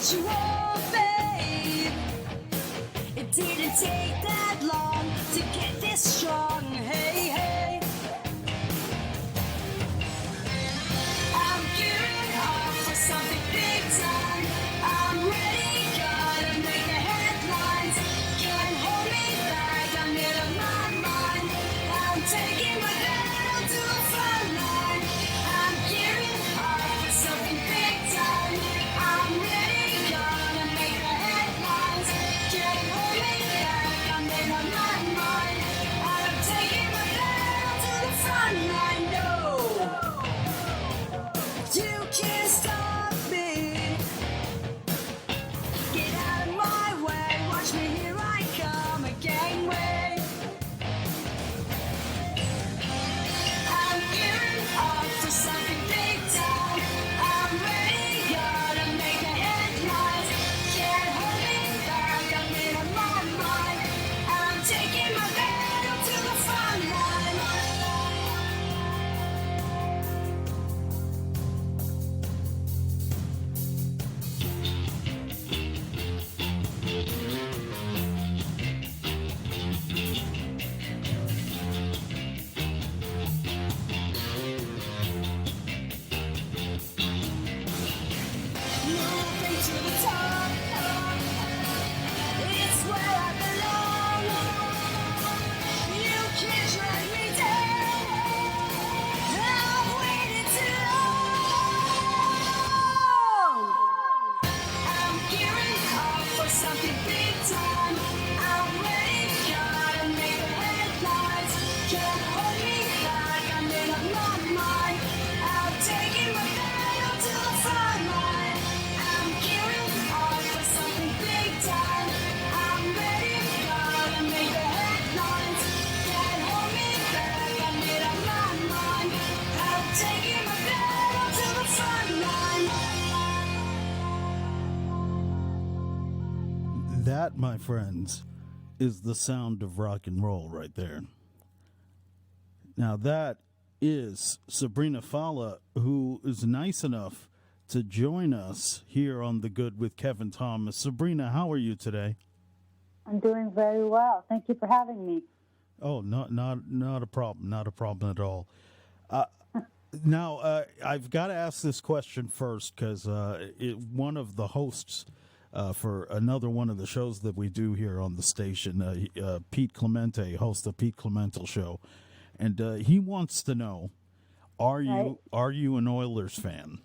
what you want, babe. It didn't take that long to get this strong. Hey, hey. I'm gearing up for something big time. I'm ready, gotta make the headlines. Can't hold me back, I'm in my mind. I'm taking my pedal to the front line. I'm gearing up for something big time. I'm ready, gonna make the headlines. Can't hold me back, I'm in my mind. I'm taking my pedal to the front line. No, you can't stop me. Get out of my way, watch me, here I come, a gangway. I'm gearing up for something big time. I'm ready, gotta make the headlines. Can't hold me back, I'm in my mind. I'm taking my pedal to the front line. Moving to the top, it's where I belong. You can't drag me down. I've waited too long. I'm gearing up for something big time. I'm ready, gotta make the headlines. Can't hold me back, I'm in my mind. I'm taking my pedal to the front line. I'm gearing up for something big time. I'm ready, gotta make the headlines. Can't hold me back, I'm in my mind. I'm taking my pedal to the front line. That, my friends, is the sound of rock and roll right there. Now, that is Sabrina Fallah, who is nice enough to join us here on The Good with Kevin Thomas. Sabrina, how are you today? I'm doing very well. Thank you for having me. Oh, not a problem. Not a problem at all. Now, I've got to ask this question first because one of the hosts for another one of the shows that we do here on the station, Pete Clemente, host of Pete Clemente Show, and he wants to know, are you an Oilers fan?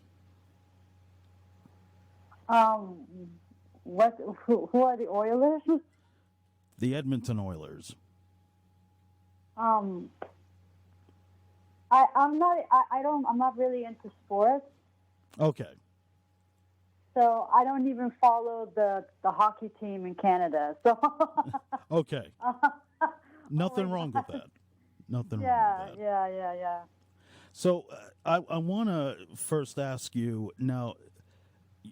What? Who are the Oilers? The Edmonton Oilers. I'm not really into sports, Okay. so I don't even follow the hockey team in Canada. So Okay. Nothing wrong with that. Nothing wrong with that. yeah. So I want to first ask you now.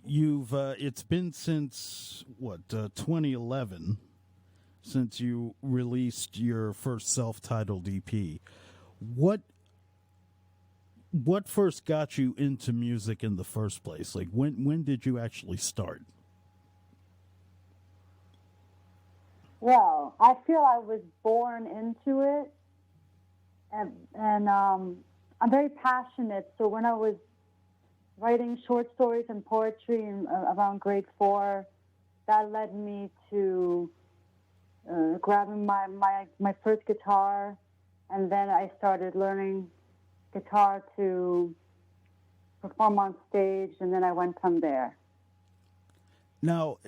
You've it's been since 2011 since you released your first self-titled EP. What first got you into music in the first place? Like when did you actually start? Well, I feel I was born into it, and I'm very passionate. So when I was writing short stories and poetry around grade 4, that led me to grabbing my first guitar, and then I started learning guitar to perform on stage, and then I went from there. Now,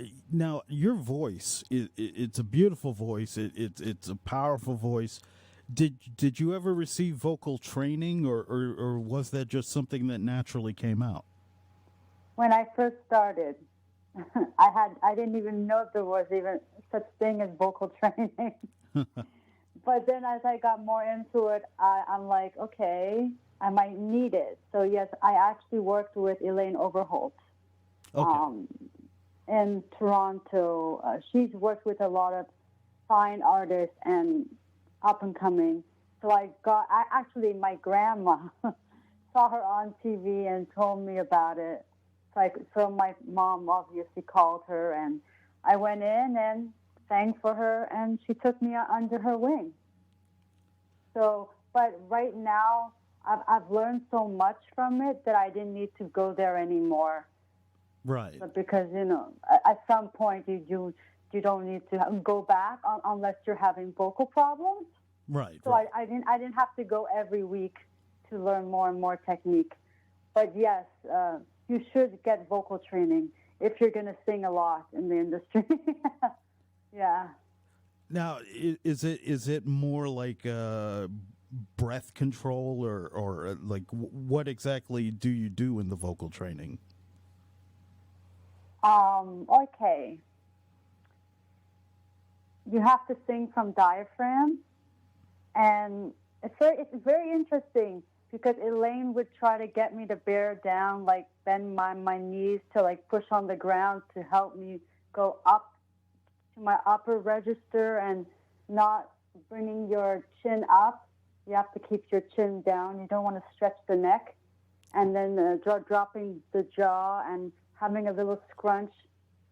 your voice, it's a beautiful voice. It's a powerful voice. Did you ever receive vocal training, or was that just something that naturally came out? When I first started, I didn't even know if there was even such thing as vocal training. But then as I got more into it, I'm like, okay, I might need it. So yes, I actually worked with Elaine Overholt. Okay. In Toronto. She's worked with a lot of fine artists and up and coming. So actually my grandma saw her on TV and told me about it. So my mom obviously called her, and I went in and sang for her, and she took me under her wing. So, but right now, I've learned so much from it that I didn't need to go there anymore. Right. But because at some point you don't need to go back unless you're having vocal problems. Right. So right. I didn't have to go every week to learn more and more technique. But yes, you should get vocal training if you're going to sing a lot in the industry. Yeah. Now, is it more like breath control or like what exactly do you do in the vocal training? Okay. You have to sing from diaphragm, and it's very interesting because Elaine would try to get me to bear down, like bend my knees to like push on the ground to help me go up to my upper register and not bringing your chin up. You have to keep your chin down. You don't want to stretch the neck, and then dropping the jaw and having a little scrunch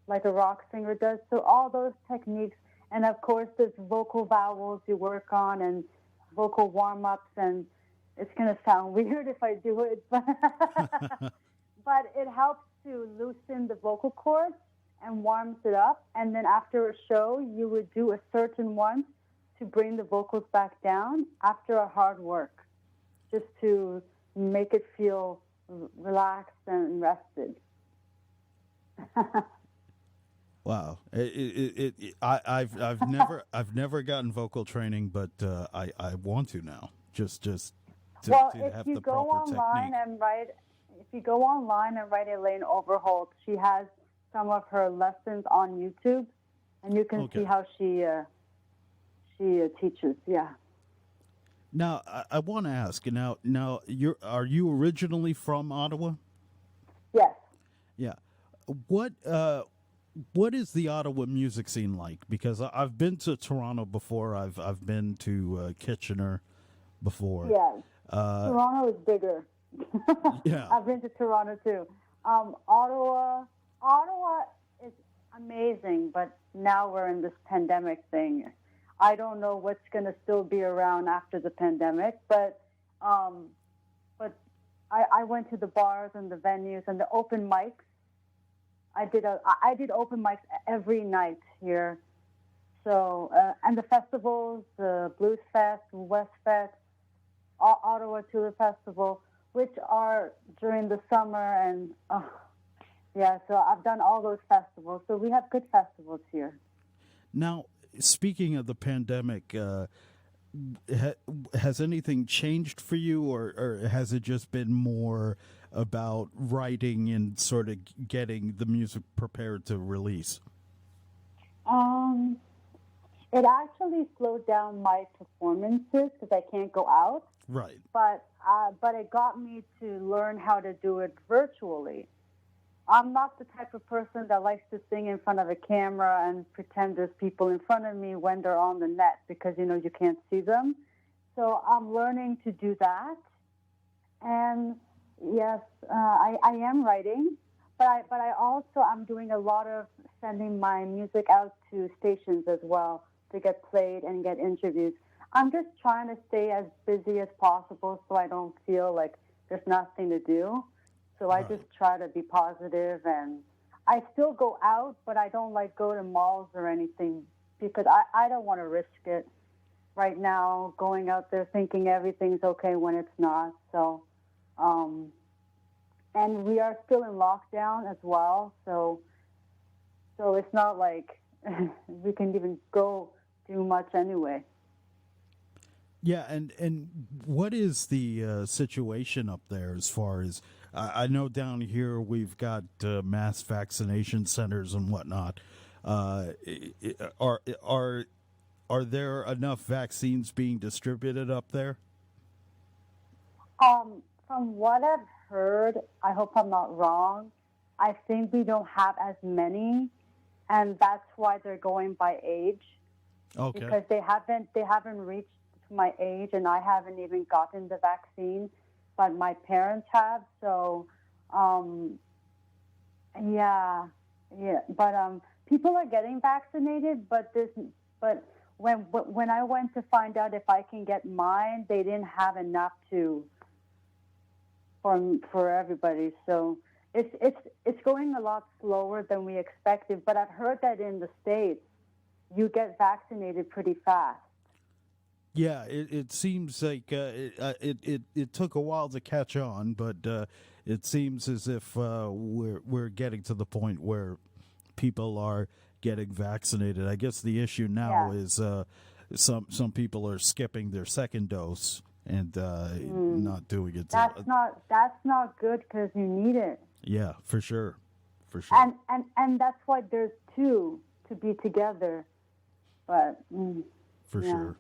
like a rock singer does. So all those techniques, and of course there's vocal vowels you work on and vocal warm-ups, and it's going to sound weird if I do it, but it helps to loosen the vocal cords and warms it up. And then after a show, you would do a certain one to bring the vocals back down after a hard work, just to make it feel relaxed and rested. Wow, I've never gotten vocal training, but I want to now. Just to have the proper technique. If you go online and write Elaine Overholt, she has some of her lessons on YouTube, and you can see how she teaches. Yeah. Now I want to ask. Now are you originally from Ottawa? Yes. Yeah. What is the Ottawa music scene like? Because I've been to Toronto before. I've been to Kitchener before. Yes. Toronto is bigger. Yeah. I've been to Toronto too. Ottawa is amazing, but now we're in this pandemic thing. I don't know what's going to still be around after the pandemic, but I went to the bars and the venues and the open mics. I did open mics every night here. So and the festivals, the Blues Fest, West Fest, Ottawa Tulip Festival, which are during the summer, and so I've done all those festivals. So we have good festivals here. Now, speaking of the pandemic, has anything changed for you, or has it just been more about writing and sort of getting the music prepared to release? It actually slowed down my performances because I can't go out. Right. But it got me to learn how to do it virtually. I'm not the type of person that likes to sing in front of a camera and pretend there's people in front of me when they're on the net because, you can't see them. So I'm learning to do that. And yes, I am writing, but I'm doing a lot of sending my music out to stations as well to get played and get interviews. I'm just trying to stay as busy as possible so I don't feel like there's nothing to do. So I just try to be positive, and I still go out, but I don't go to malls or anything because I don't want to risk it right now, going out there thinking everything's okay when it's not. So, and we are still in lockdown as well. So it's not like we can even go do much anyway. Yeah, and what is the situation up there as far as I know down here we've got mass vaccination centers and whatnot. Are there enough vaccines being distributed up there? From what I've heard, I hope I'm not wrong, I think we don't have as many, and that's why they're going by age. Okay. Because they haven't reached my age, and I haven't even gotten the vaccine, but my parents have. So Yeah, yeah, but people are getting vaccinated, but when I went to find out if I can get mine, they didn't have enough to for everybody. So it's going a lot slower than we expected. But I've heard that in the States, you get vaccinated pretty fast. Yeah, it seems like it took a while to catch on, but it seems as if we're getting to the point where people are getting vaccinated. I guess the issue now Yeah. is some people are skipping their second dose and not doing it. That's not good because you need it. Yeah, for sure, for sure. And that's why there's two to be together. But For yeah. sure.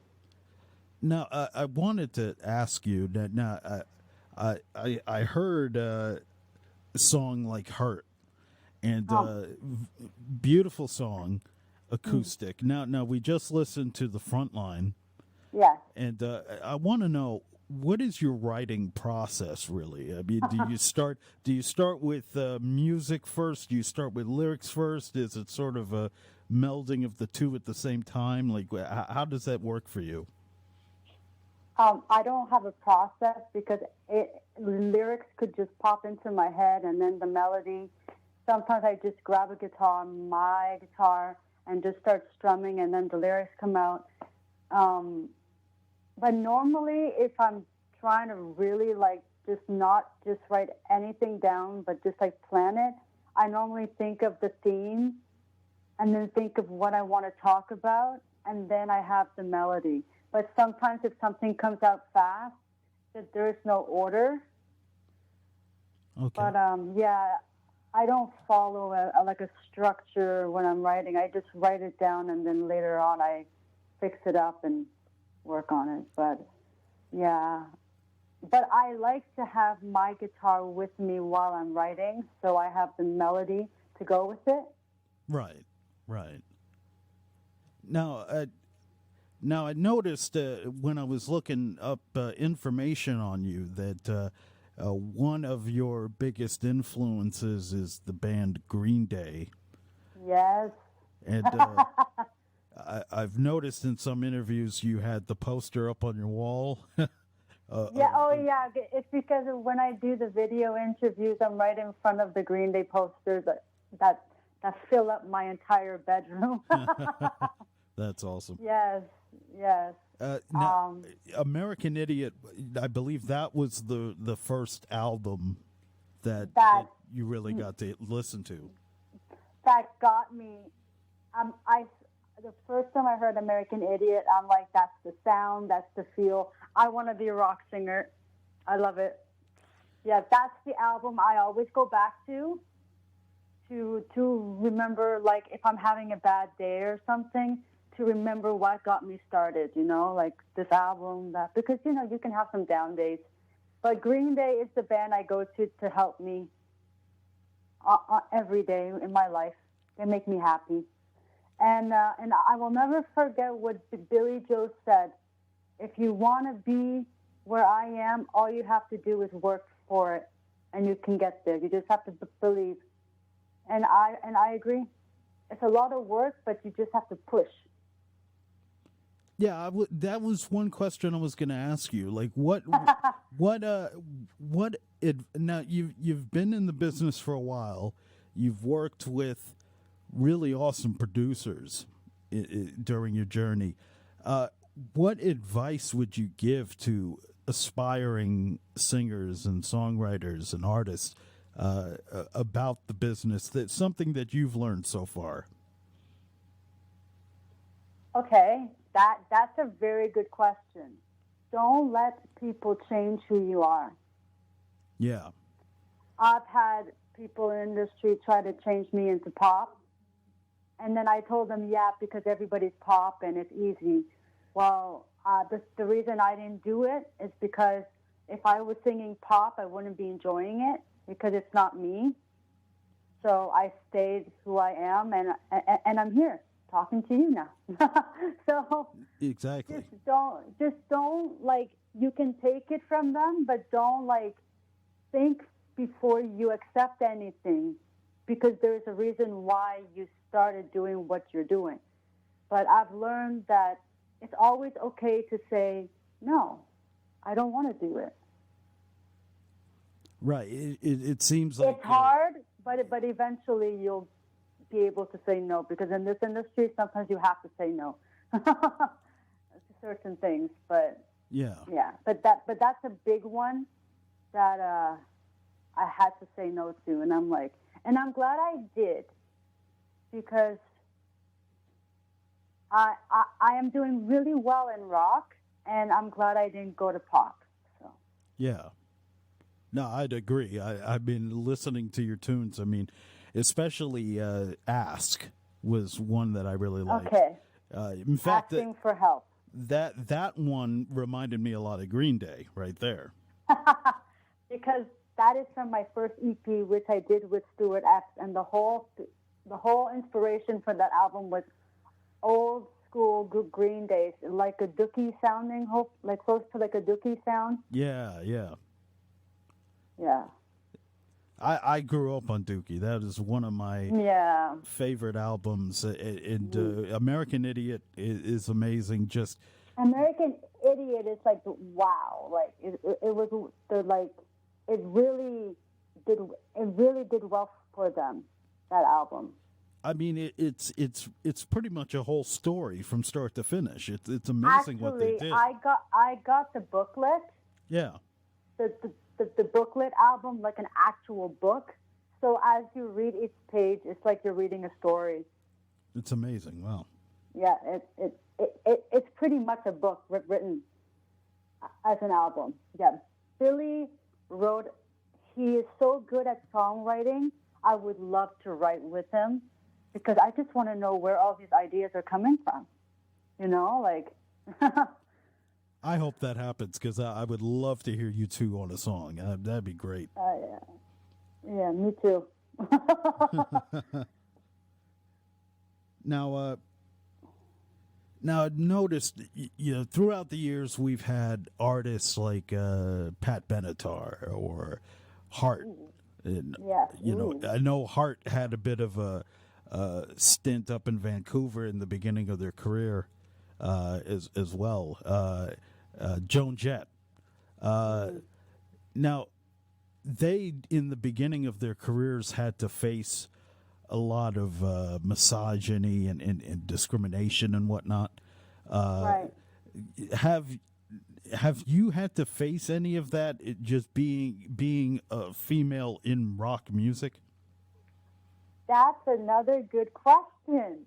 Now, I wanted to ask you that. Now, I heard a song like "Hurt" and beautiful song, acoustic. Now we just listened to the front line, Yeah. and I want to know, what is your writing process really? I mean, do you start with music first? Do you start with lyrics first? Is it sort of a melding of the two at the same time? Like, how does that work for you? I don't have a process because lyrics could just pop into my head, and then the melody. Sometimes I just grab a guitar, my guitar, and just start strumming, and then the lyrics come out. But normally, if I'm trying to really just not just write anything down, but just plan it, I normally think of the theme, and then think of what I want to talk about, and then I have the melody. But sometimes if something comes out fast, that there is no order. Okay. But yeah, I don't follow a structure when I'm writing. I just write it down, and then later on I fix it up and work on it. But yeah, but I like to have my guitar with me while I'm writing, so I have the melody to go with it. Right, right. Now, I noticed when I was looking up information on you that one of your biggest influences is the band Green Day. Yes. And I've noticed in some interviews you had the poster up on your wall. Yeah. Oh, yeah. It's because when I do the video interviews, I'm right in front of the Green Day posters that fill up my entire bedroom. That's awesome. Yes. Yes. Now, American Idiot, I believe that was the first album that you really got to listen to. That got me. The first time I heard American Idiot, I'm like, that's the sound, that's the feel. I want to be a rock singer. I love it. Yeah, that's the album I always go back to remember, if I'm having a bad day or something, to remember what got me started, this album, because, you can have some down days. But Green Day is the band I go to help me every day in my life. They make me happy. And I will never forget what Billy Joe said. If you want to be where I am, all you have to do is work for it, and you can get there. You just have to believe. And I agree. It's a lot of work, but you just have to push. Yeah, that was one question I was going to ask you. Like, now you've been in the business for a while. You've worked with really awesome producers during your journey. What advice would you give to aspiring singers and songwriters and artists about the business? That's something that you've learned so far. Okay, that's a very good question. Don't let people change who you are. Yeah. I've had people in the industry try to change me into pop. And then I told them, yeah, because everybody's pop and it's easy. Well, the reason I didn't do it is because if I was singing pop, I wouldn't be enjoying it because it's not me. So I stayed who I am, and I'm here talking to you now. So exactly. Just don't you can take it from them, but don't think before you accept anything. because there's a reason why you started doing what you're doing. But I've learned that it's always okay to say, no, I don't want to do it. Right. It seems like It's hard, but eventually you'll be able to say no, because in this industry, sometimes you have to say no to certain things. But yeah. but that's a big one that I had to say no to, and I'm like, and I'm glad I did, because I am doing really well in rock, and I'm glad I didn't go to pop. So Yeah. No, I'd agree. I've been listening to your tunes. I mean, especially Ask was one that I really liked. okay, In fact, asking for help. that one reminded me a lot of Green Day right there. Because that is from my first EP, which I did with Stuart X, and the whole inspiration for that album was old school Green Day, like a Dookie sounding, like close to like a Dookie sound. Yeah. Yeah. I grew up on Dookie. That is one of my favorite albums. And American Idiot is amazing. Just American Idiot is like, wow, like it was the like it really did well for them, that album. I mean, it's pretty much a whole story from start to finish. It's amazing. Actually, what they did. I got the booklet. Yeah. The booklet album, like an actual book. So as you read each page, it's like you're reading a story. It's amazing. Wow. Yeah, it's pretty much a book written as an album. Yeah, Billy wrote. He is so good at songwriting. I would love to write with him, because I just want to know where all these ideas are coming from. You know, like. I hope that happens, because I would love to hear you two on a song. That'd be great. Yeah, me too. Now I noticed, throughout the years we've had artists like Pat Benatar or Hart. And, I know Hart had a bit of a stint up in Vancouver in the beginning of their career as well. Joan Jett. Now, they, in the beginning of their careers, had to face a lot of misogyny and discrimination and whatnot. Right. Have you had to face any of that? Just being a female in rock music? That's another good question.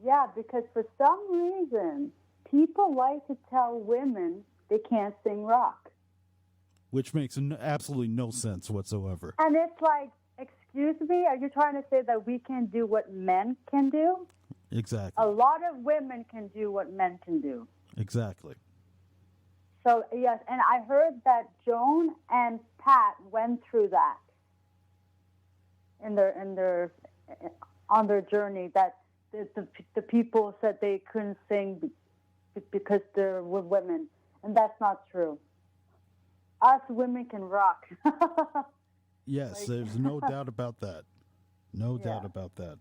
Yeah, because for some reason, people like to tell women they can't sing rock. Which makes absolutely no sense whatsoever. And it's like, excuse me, are you trying to say that we can do what men can do? Exactly. A lot of women can do what men can do. Exactly. So, yes, and I heard that Joan and Pat went through that on their journey, that the people said they couldn't sing because they're women, and that's not true. Us women can rock. Yes, there's no doubt about that. No doubt about that.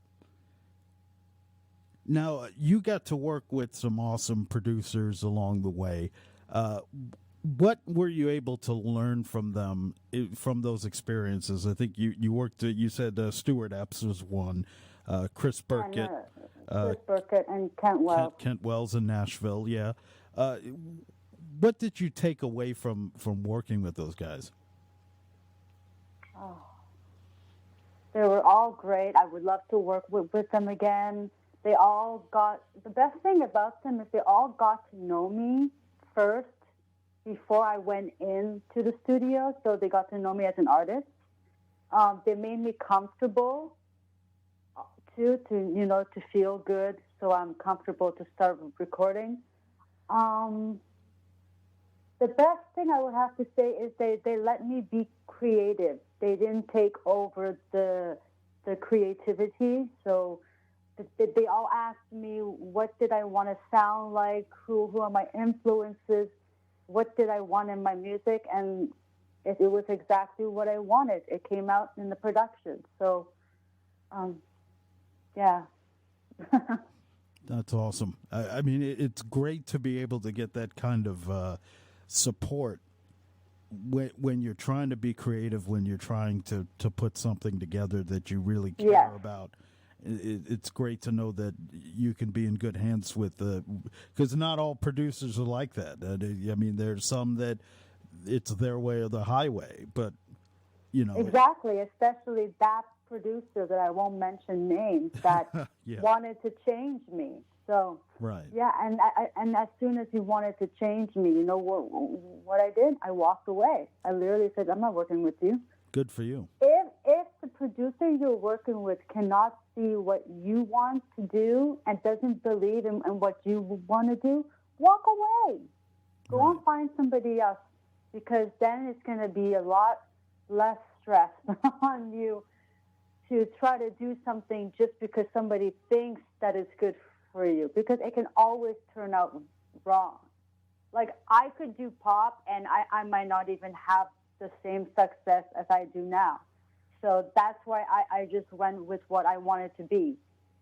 Now, you got to work with some awesome producers along the way. What were you able to learn from them, from those experiences? I think you worked, you said Stuart Epps was one, Chris Burkett. Chris Burkett and Kent Wells. Kent Wells in Nashville, yeah. What did you take away from working with those guys? Oh, they were all great. I would love to work with them again. They all the best thing about them is they all got to know me first before I went into the studio, so they got to know me as an artist. They made me comfortable too, to feel good, so I'm comfortable to start recording. The best thing I would have to say is they let me be creative. They didn't take over the creativity, so they all asked me what did I want to sound like, who are my influences, what did I want in my music, and it was exactly what I wanted. It came out in the production. So Yeah. That's awesome. I mean, it's great to be able to get that kind of support when you're trying to be creative, when you're trying to put something together that you really care Yes. about. It's great to know that you can be in good hands with because not all producers are like that. I mean, there's some that it's their way or the highway, but you know, Exactly, especially that producer that I won't mention names that Yeah. wanted to change me. So right. yeah, and as soon as he wanted to change me, you know what I did? I walked away. I literally said, "I'm not working with you." Good for you. If the producer you're working with cannot see what you want to do and doesn't believe in what you want to do, walk away. Go Right. and find somebody else, because then it's going to be a lot less stress on you to try to do something just because somebody thinks that it's good for you, because it can always turn out wrong. Like, I could do pop and I might not even have the same success as I do now. So that's why I just went with what I wanted to be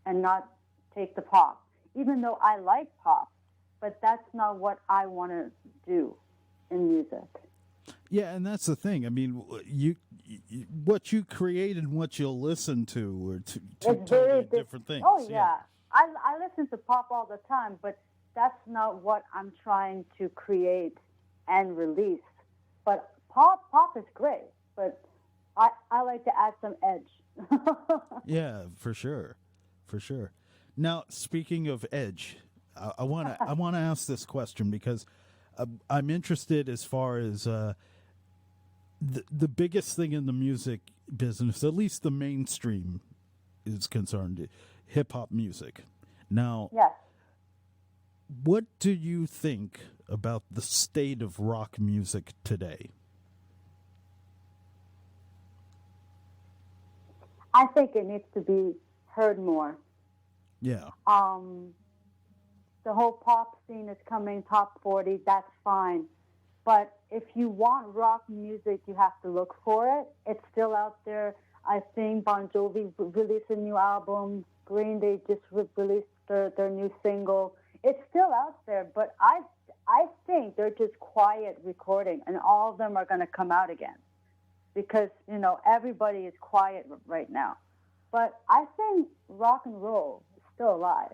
and not take the pop, even though I like pop, but that's not what I want to do in music. Yeah, and that's the thing. I mean, you what you create and what you'll listen to are two It's totally very different things. Oh, yeah. I listen to pop all the time, but that's not what I'm trying to create and release. But pop is great, but I like to add some edge. Yeah, for sure, for sure. Now, speaking of edge, I want to I want to ask this question because I'm interested as far as the biggest thing in the music business, at least the mainstream, is concerned, hip hop music. Now, Yes. what do you think about the state of rock music today? I think it needs to be heard more. Yeah, The whole pop scene is coming top 40, that's fine. But if you want rock music, you have to look for it. It's still out there. I think Bon Jovi released a new album. Green Day just released their new single. It's still out there, but I think they're just quiet recording, and all of them are going to come out again because, you know, everybody is quiet right now. But I think rock and roll is still alive.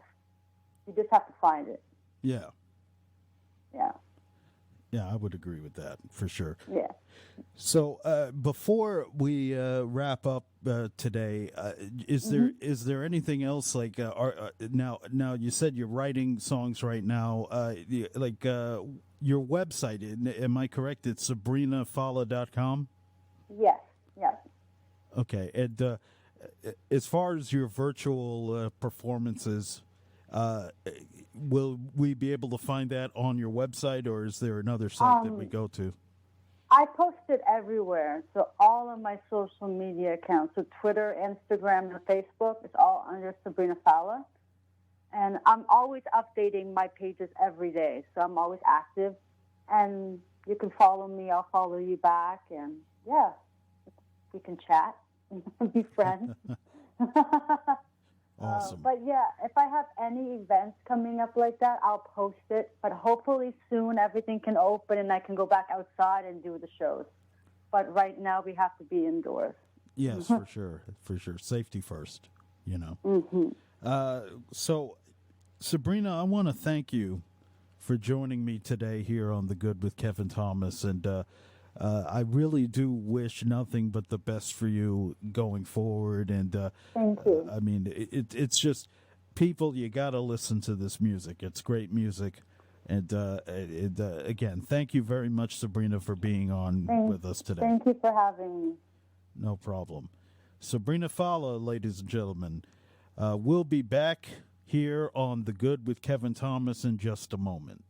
You just have to find it. yeah, Yeah. yeah. I would agree with that for sure. Yeah. So before we wrap up today, is there anything else like now you said you're writing songs right now, like your website? Am I correct? It's SabrinaFallah.com. Yes. Yes. Okay, and as far as your virtual performances, will we be able to find that on your website, or is there another site that we go to? I post it everywhere. So all of my social media accounts, so Twitter, Instagram, and Facebook, it's all under Sabrina Fallah. And I'm always updating my pages every day. So I'm always active. And you can follow me. I'll follow you back. And yeah, we can chat and be friends. Awesome. But yeah, if I have any events coming up like that, I'll post it. But hopefully soon everything can open and I can go back outside and do the shows. But right now we have to be indoors. Yes, for sure, for sure. Safety first, you know. So, Sabrina, I want to thank you for joining me today here on The Good with Kevin Thomas, and I really do wish nothing but the best for you going forward. And Thank you. I mean, it's just people, you got to listen to this music. It's great music. And again, thank you very much, Sabrina, for being on with us today. Thank you for having me. No problem. Sabrina Fallah, ladies and gentlemen. We'll be back here on The Good with Kevin Thomas in just a moment.